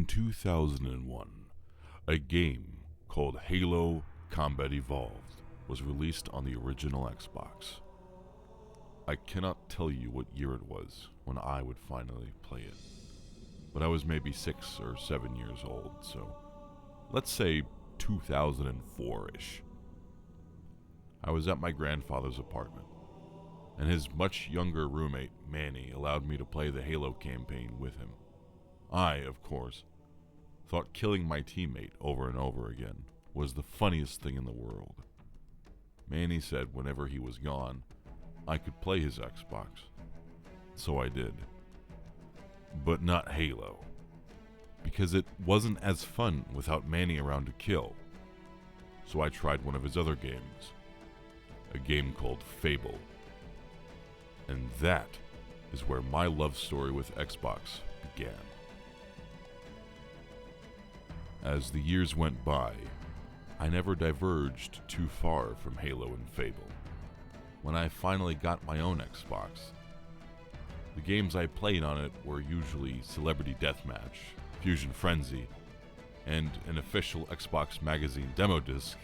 In 2001, a game called Halo Combat Evolved was released on the original Xbox. I cannot tell you what year it was when I would finally play it, but I was maybe 6 or 7 years old, so let's say 2004-ish. I was at my grandfather's apartment, and his much younger roommate, Manny, allowed me to play the Halo campaign with him. I, of course, thought killing my teammate over and over again was the funniest thing in the world. Manny said whenever he was gone, I could play his Xbox. So I did. But not Halo. Because it wasn't as fun without Manny around to kill. So I tried one of his other games. A game called Fable. And that is where my love story with Xbox began. As the years went by, I never diverged too far from Halo and Fable. When I finally got my own Xbox, the games I played on it were usually Celebrity Deathmatch, Fusion Frenzy, and an official Xbox Magazine demo disc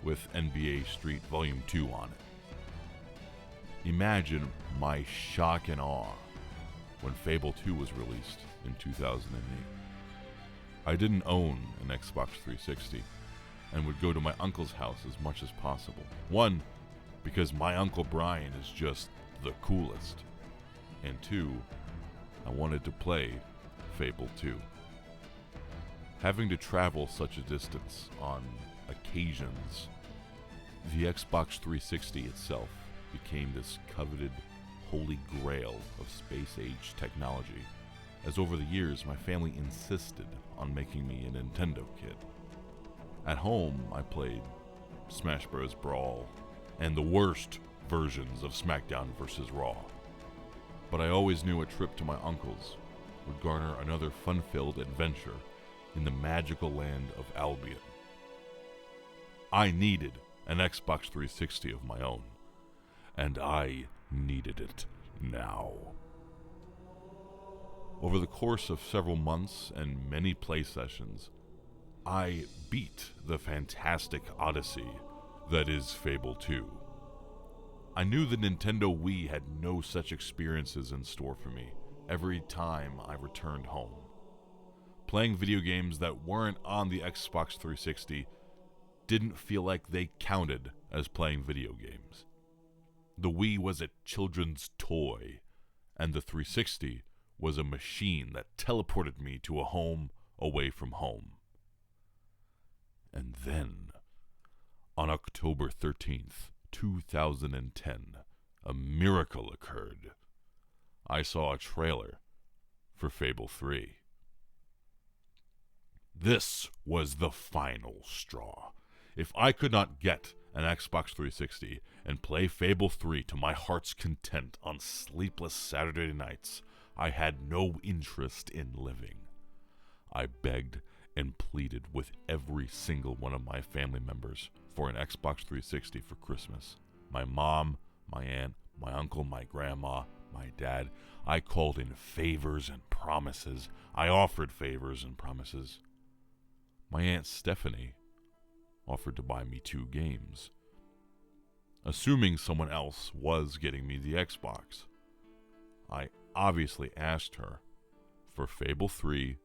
with NBA Street Volume 2 on it. Imagine my shock and awe when Fable 2 was released in 2008. I didn't own an Xbox 360 and would go to my uncle's house as much as possible. One, because my Uncle Brian is just the coolest. And two, I wanted to play Fable 2. Having to travel such a distance on occasions, the Xbox 360 itself became this coveted holy grail of space-age technology, as over the years my family insisted on making me a Nintendo kid. At home, I played Smash Bros. Brawl and the worst versions of SmackDown vs. Raw. But I always knew a trip to my uncle's would garner another fun-filled adventure in the magical land of Albion. I needed an Xbox 360 of my own, and I needed it now. Over the course of several months and many play sessions, I beat the fantastic odyssey that is Fable 2. I knew the Nintendo Wii had no such experiences in store for me every time I returned home. Playing video games that weren't on the Xbox 360 didn't feel like they counted as playing video games. The Wii was a children's toy, and the 360 was a machine that teleported me to a home away from home. And then, on October 13th, 2010, a miracle occurred. I saw a trailer for Fable 3. This was the final straw. If I could not get an Xbox 360 and play Fable 3 to my heart's content on sleepless Saturday nights, I had no interest in living. I begged and pleaded with every single one of my family members for an Xbox 360 for Christmas. My mom, my aunt, my uncle, my grandma, my dad. I called in favors and promises. I offered favors and promises. My Aunt Stephanie offered to buy me 2 games, assuming someone else was getting me the Xbox. I obviously asked her for Fable 3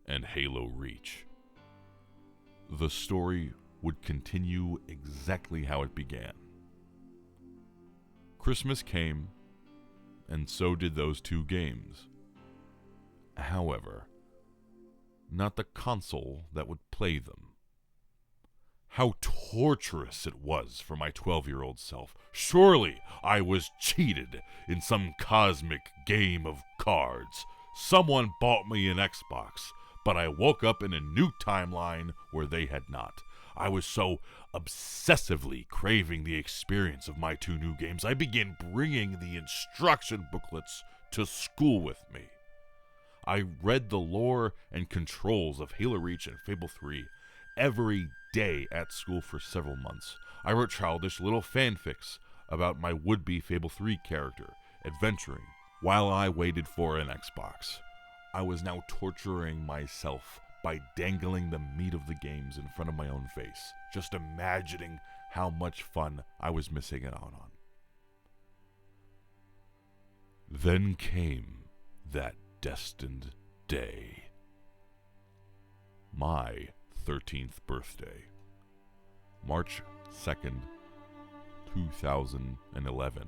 and Halo Reach. The story would continue exactly how it began. Christmas came, and so did those 2 games. However, not the console that would play them. How torturous it was for my 12-year-old self. Surely I was cheated in some cosmic game of cards. Someone bought me an Xbox, but I woke up in a new timeline where they had not. I was so obsessively craving the experience of my 2 new games, I began bringing the instruction booklets to school with me. I read the lore and controls of Halo Reach and Fable 3 every day at school for several months. I wrote childish little fanfics about my would-be Fable 3 character adventuring while I waited for an Xbox. I was now torturing myself by dangling the meat of the games in front of my own face, just imagining how much fun I was missing out on. Then came that destined day. My 13th birthday. March 2nd, 2011.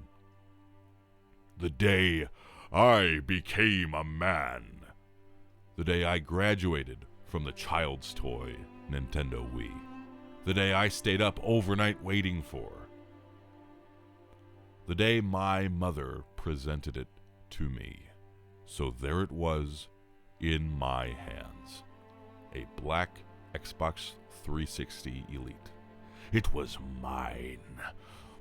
The day I became a man. The day I graduated from the child's toy Nintendo Wii. The day I stayed up overnight waiting for. The day my mother presented it to me. So there it was in my hands. A black Xbox 360 Elite. It was mine.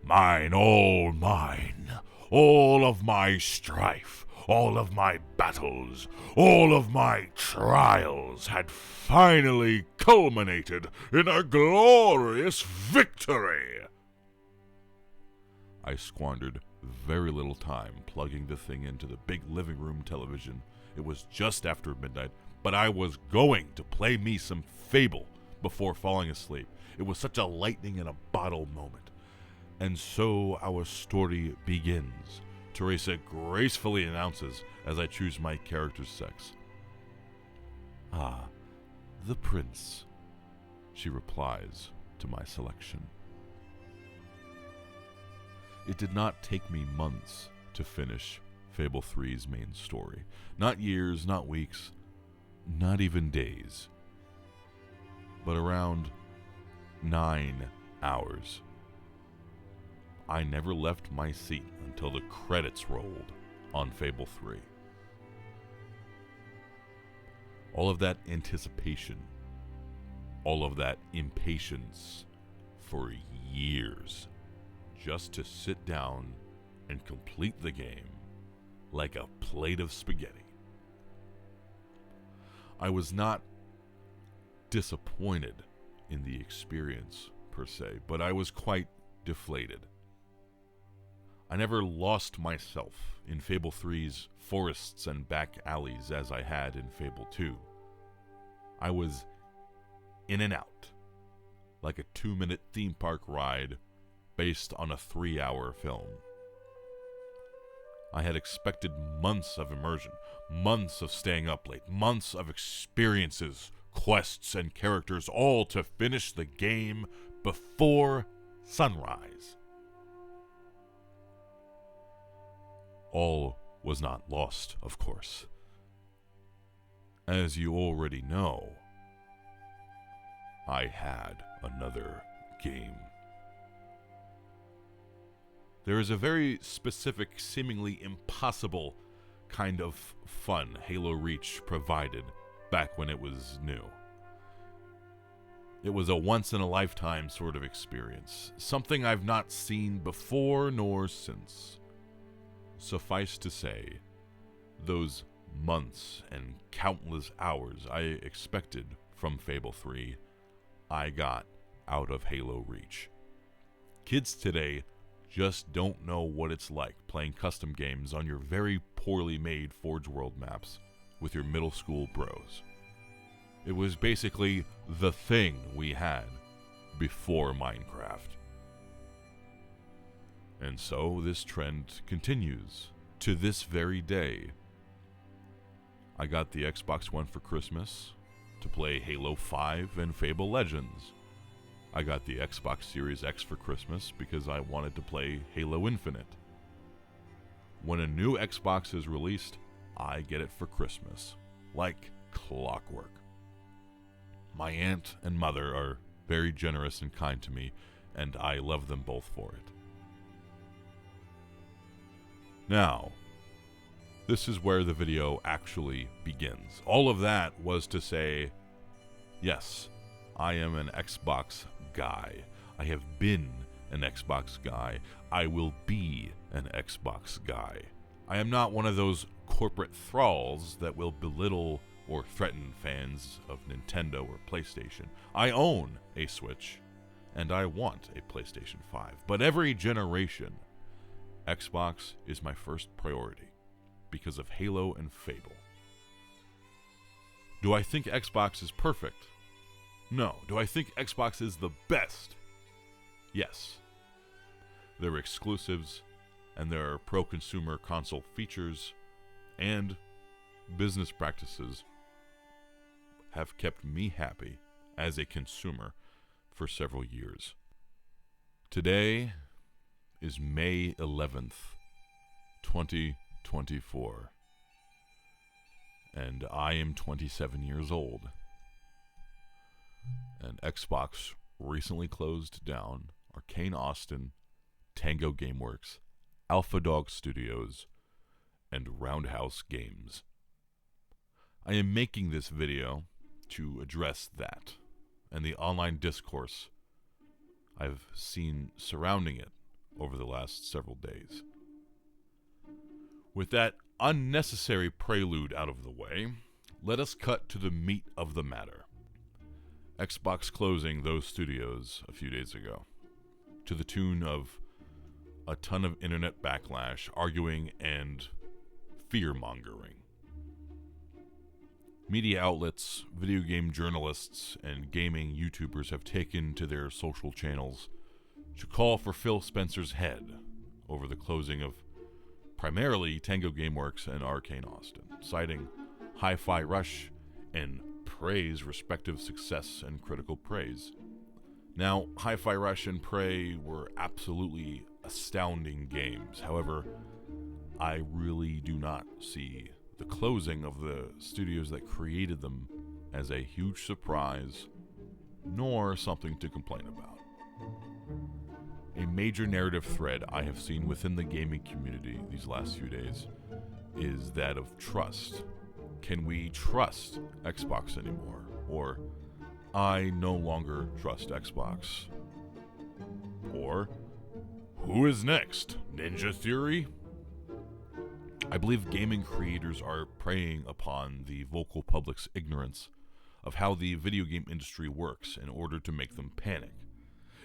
Mine, all mine. All of my strife, all of my battles, all of my trials had finally culminated in a glorious victory. I squandered very little time plugging the thing into the big living room television. It was just after midnight, but I was going to play me some Fable before falling asleep. It was such a lightning in a bottle moment. And so our story begins. Teresa gracefully announces as I choose my character's sex. "Ah, the prince," she replies to my selection. It did not take me months to finish Fable 3's main story. Not years, not weeks, not even days. But around 9 hours. I never left my seat until the credits rolled on Fable 3. All of that anticipation, all of that impatience for years, just to sit down and complete the game like a plate of spaghetti. I was not disappointed in the experience per se, but I was quite deflated. I never lost myself in Fable 3's forests and back alleys as I had in Fable 2. I was in and out, like a 2-minute theme park ride based on a 3-hour film. I had expected months of immersion, months of staying up late, months of experiences, quests, and characters, all to finish the game before sunrise. All was not lost, of course. As you already know, I had another game. There is a very specific, seemingly impossible kind of fun Halo Reach provided back when it was new. It was a once-in-a-lifetime sort of experience, something I've not seen before nor since. Suffice to say, those months and countless hours I expected from Fable 3, I got out of Halo Reach. Kids today just don't know what it's like playing custom games on your very poorly made Forge World maps with your middle school bros. It was basically the thing we had before Minecraft. And so this trend continues to this very day. I got the Xbox One for Christmas to play Halo 5 and Fable Legends. I got the Xbox Series X for Christmas because I wanted to play Halo Infinite. When a new Xbox is released, I get it for Christmas, like clockwork. My aunt and mother are very generous and kind to me, and I love them both for it. Now, this is where the video actually begins. All of that was to say, yes, I am an Xbox guy. I have been an Xbox guy. I will be an Xbox guy. I am not one of those corporate thralls that will belittle or threaten fans of Nintendo or PlayStation. I own a Switch, and I want a PlayStation 5. But every generation, Xbox is my first priority because of Halo and Fable. Do I think Xbox is perfect? No. Do I think Xbox is the best? Yes. Their exclusives and their pro-consumer console features and business practices have kept me happy as a consumer for several years. Today is May 11th, 2024, and I am 27 years old. And Xbox recently closed down Arcane Austin, Tango Gameworks, Alpha Dog Studios, and Roundhouse Games. I am making this video to address that and the online discourse I've seen surrounding it over the last several days. With that unnecessary prelude out of the way, let us cut to the meat of the matter. Xbox closing those studios a few days ago, to the tune of a ton of internet backlash, arguing, and fear-mongering. Media outlets, video game journalists, and gaming YouTubers have taken to their social channels to call for Phil Spencer's head over the closing of primarily Tango Gameworks and Arcane Austin, citing Hi-Fi Rush and Prey's respective success and critical praise. Now, Hi-Fi Rush and Prey were absolutely astounding games. However, I really do not see the closing of the studios that created them as a huge surprise, nor something to complain about. A major narrative thread I have seen within the gaming community these last few days is that of trust. Can we trust Xbox anymore? Or, I no longer trust Xbox. Or, who is next? Ninja Theory? I believe gaming creators are preying upon the vocal public's ignorance of how the video game industry works in order to make them panic.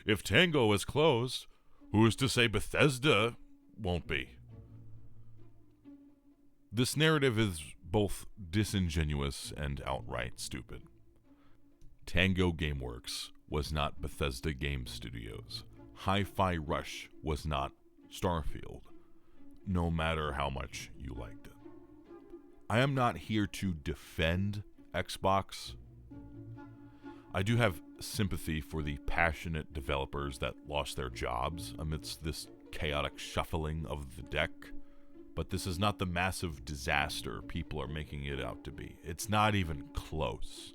If Tango is closed, who is to say Bethesda won't be? This narrative is both disingenuous and outright stupid. Tango Gameworks was not Bethesda Game Studios. Hi-Fi Rush was not Starfield, no matter how much you liked it. I am not here to defend Xbox. I do have sympathy for the passionate developers that lost their jobs amidst this chaotic shuffling of the deck, but this is not the massive disaster people are making it out to be. It's not even close.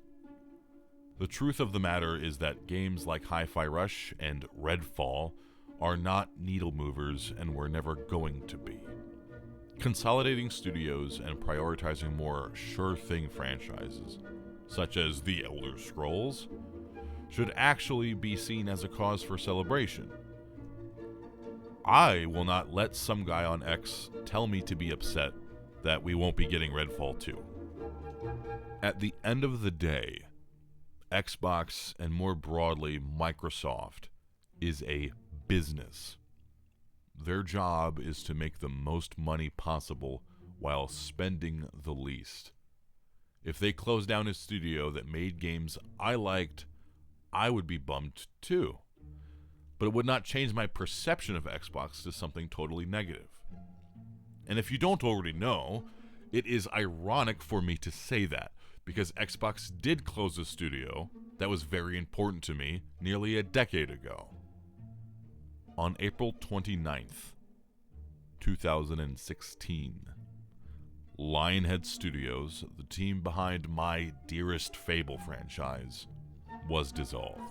The truth of the matter is that games like Hi-Fi Rush and Redfall are not needle movers and were never going to be. Consolidating studios and prioritizing more sure-thing franchises, such as The Elder Scrolls, should actually be seen as a cause for celebration. I will not let some guy on X tell me to be upset that we won't be getting Redfall 2. At the end of the day, Xbox, and more broadly Microsoft, is a business. Their job is to make the most money possible while spending the least. If they closed down a studio that made games I liked, I would be bummed too. But it would not change my perception of Xbox to something totally negative. And if you don't already know, it is ironic for me to say that, because Xbox did close a studio that was very important to me nearly a decade ago. On April 29th, 2016, Lionhead Studios, the team behind my dearest Fable franchise, was dissolved.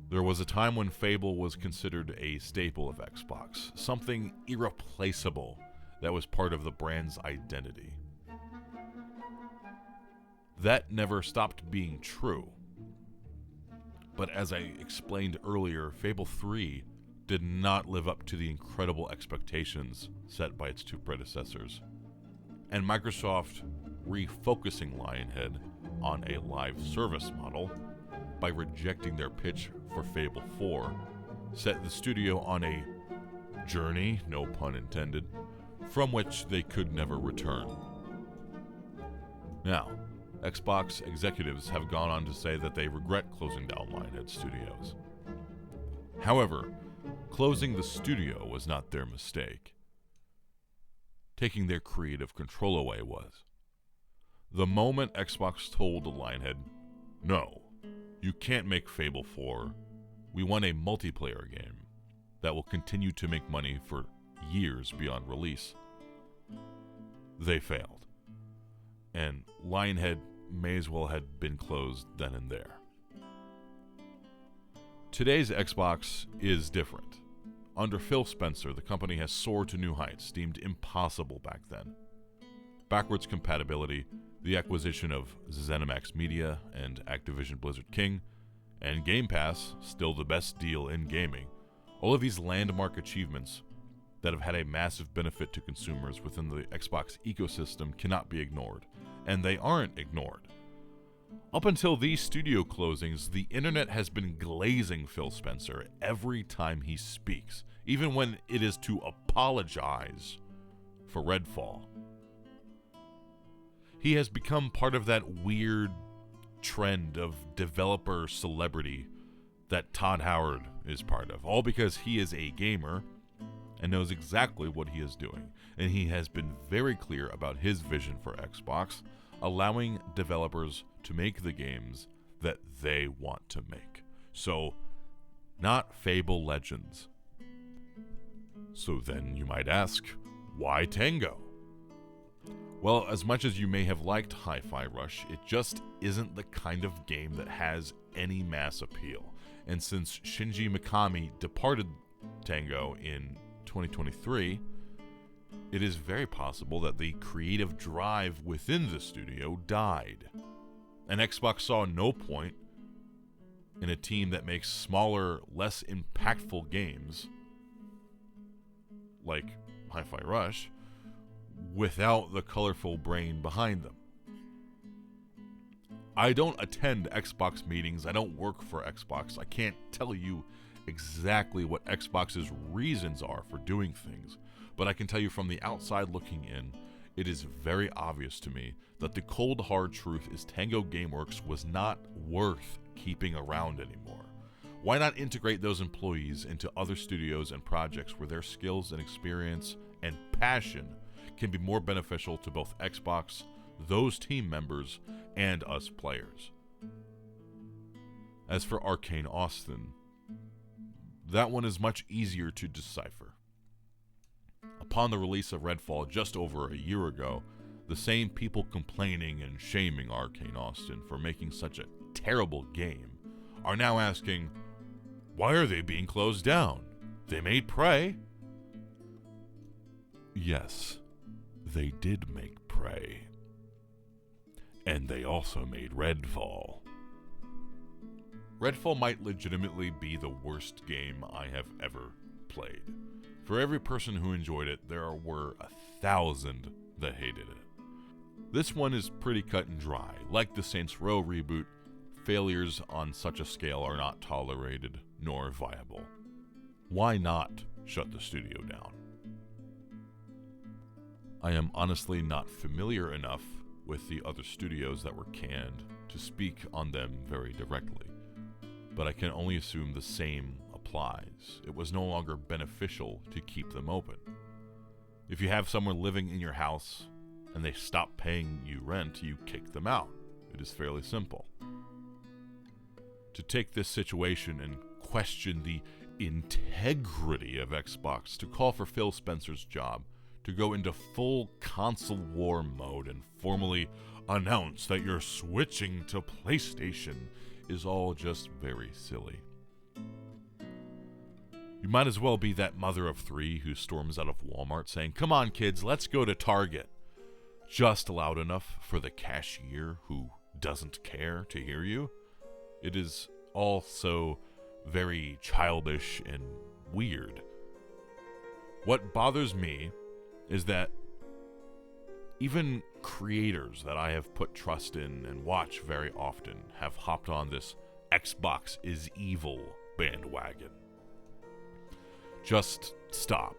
There was a time when Fable was considered a staple of Xbox, something irreplaceable that was part of the brand's identity. That never stopped being true. But as I explained earlier, Fable 3 did not live up to the incredible expectations set by its two predecessors. And Microsoft refocusing Lionhead on a live service model by rejecting their pitch for Fable 4 set the studio on a journey, no pun intended, from which they could never return. Now, Xbox executives have gone on to say that they regret closing down Lionhead Studios. However, closing the studio was not their mistake. Taking their creative control away was. The moment Xbox told Lionhead, "No, you can't make Fable 4. We want a multiplayer game that will continue to make money for years beyond release," they failed. And Lionhead may as well have been closed then and there. Today's Xbox is different. Under Phil Spencer, the company has soared to new heights deemed impossible back then. Backwards compatibility, the acquisition of ZeniMax Media and Activision Blizzard King, and Game Pass, still the best deal in gaming. All of these landmark achievements that have had a massive benefit to consumers within the Xbox ecosystem cannot be ignored, and they aren't ignored. Up until these studio closings, the internet has been glazing Phil Spencer every time he speaks, even when it is to apologize for Redfall. He has become part of that weird trend of developer celebrity that Todd Howard is part of, all because he is a gamer and knows exactly what he is doing, and he has been very clear about his vision for Xbox, allowing developers to make the games that they want to make. So, not Fable Legends. So then you might ask, why Tango? Well, as much as you may have liked Hi-Fi Rush, it just isn't the kind of game that has any mass appeal. And since Shinji Mikami departed Tango in 2023, it is very possible that the creative drive within the studio died. And Xbox saw no point in a team that makes smaller, less impactful games, like Hi-Fi Rush, without the colorful brain behind them. I don't attend Xbox meetings. I don't work for Xbox. I can't tell you exactly what Xbox's reasons are for doing things, but I can tell you from the outside looking in, it is very obvious to me that the cold hard truth is Tango Gameworks was not worth keeping around anymore. Why not integrate those employees into other studios and projects where their skills and experience and passion can be more beneficial to both Xbox, those team members, and us players? As for Arcane Austin, that one is much easier to decipher. Upon the release of Redfall just over a year ago, the same people complaining and shaming Arcane Austin for making such a terrible game are now asking, why are they being closed down? They made Prey. Yes, they did make Prey. And they also made Redfall. Redfall might legitimately be the worst game I have ever played. For every person who enjoyed it, there were 1,000 that hated it. This one is pretty cut and dry. Like the Saints Row reboot, failures on such a scale are not tolerated nor viable. Why not shut the studio down? I am honestly not familiar enough with the other studios that were canned to speak on them very directly, but I can only assume the same applies. It was no longer beneficial to keep them open. If you have someone living in your house and they stop paying you rent, you kick them out. It is fairly simple. To take this situation and question the integrity of Xbox, to call for Phil Spencer's job, to go into full console war mode and formally announce that you're switching to PlayStation is all just very silly. You might as well be that mother of three who storms out of Walmart saying, "Come on, kids, let's go to Target." Just loud enough for the cashier who doesn't care to hear you. It is all so very childish and weird. What bothers me is that even creators that I have put trust in and watch very often have hopped on this Xbox is evil bandwagon. Just stop.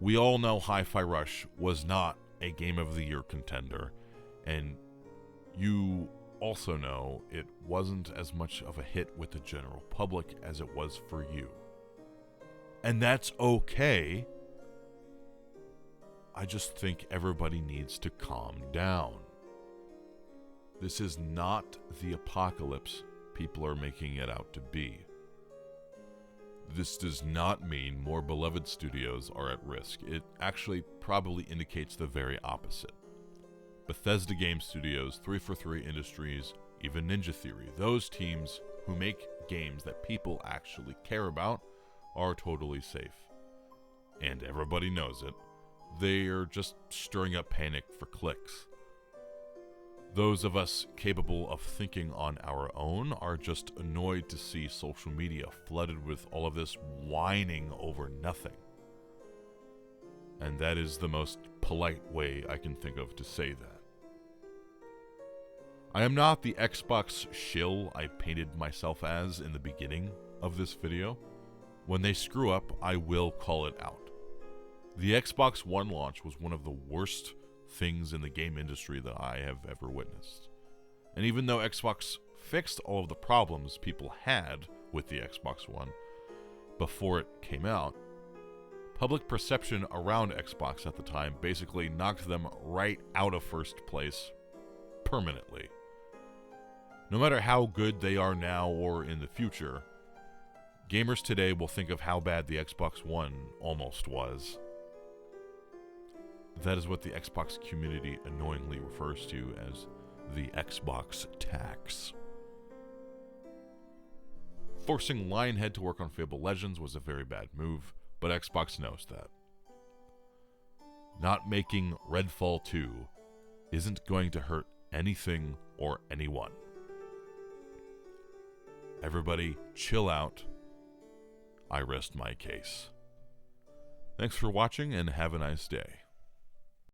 We all know Hi-Fi Rush was not a Game of the Year contender, And you also know it wasn't as much of a hit with the general public as it was for you. And that's okay. I just think everybody needs to calm down. This is not the apocalypse people are making it out to be. This does not mean more beloved studios are at risk. It actually probably indicates the very opposite. Bethesda Game Studios, 343 Industries, even Ninja Theory, those teams who make games that people actually care about are totally safe. And everybody knows it. They are just stirring up panic for clicks. Those of us capable of thinking on our own are just annoyed to see social media flooded with all of this whining over nothing. And that is the most polite way I can think of to say that. I am not the Xbox shill I painted myself as in the beginning of this video. When they screw up, I will call it out. The Xbox One launch was one of the worst things in the game industry that I have ever witnessed. And even though Xbox fixed all of the problems people had with the Xbox One before it came out, public perception around Xbox at the time basically knocked them right out of first place permanently. No matter how good they are now or in the future, gamers today will think of how bad the Xbox One almost was. That is what the Xbox community annoyingly refers to as the Xbox tax. Forcing Lionhead to work on Fable Legends was a very bad move, but Xbox knows that. Not making Redfall 2 isn't going to hurt anything or anyone. Everybody chill out. I rest my case. Thanks for watching and have a nice day.